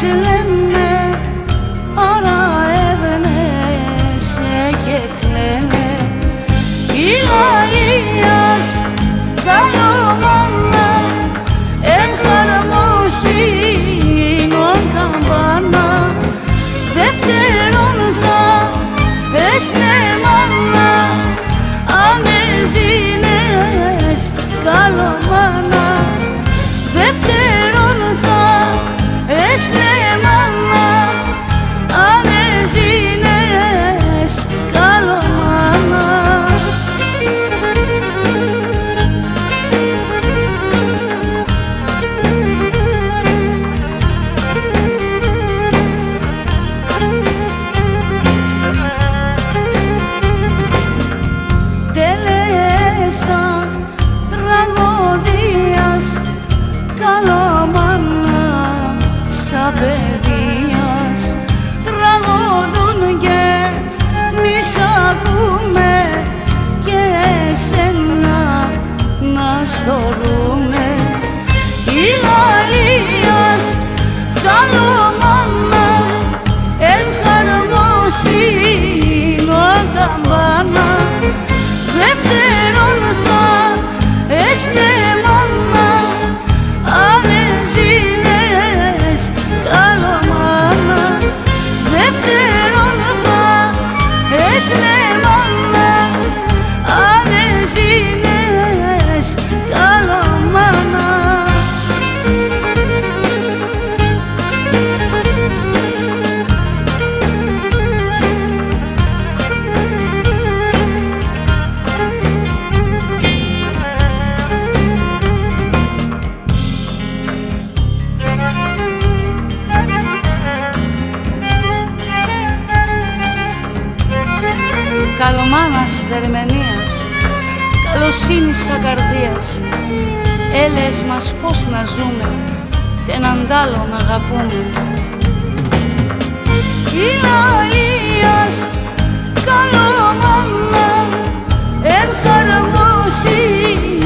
λένε, άρα έβαινεσαι και κλαίνε. Ηλαΐας καλομάνα, εν χαρμοσύνον καμπάνα, δεύτερον θα έσνε μάνα, αν έζηνες καλομάνα. Δεύτερον θα έσνε μάνα, αν έζηνες καλομάνα. Τελέστα τραγωδίας καλομάνα σαν παιδείας, τραγωδούν και μη σ' ακούμε και εσένα να στορούνε. Ηλαΐας καλομάνα, εν χαρμοσύνον καμπάνα, δεύτερον θα έσνε μάνα, αν έζηνες καλομάνα. Δεύτερον θα έσνε μάνα, αν έζηνες καλομάνα. Καλομάνας δερμενίας, καλοσύνης ακαρδίας, έλες μας πώς να ζούμε κι έναν τ' άλλο να αγαπούμε. Ηλαΐας καλομάνα, εν χαρμοσύνον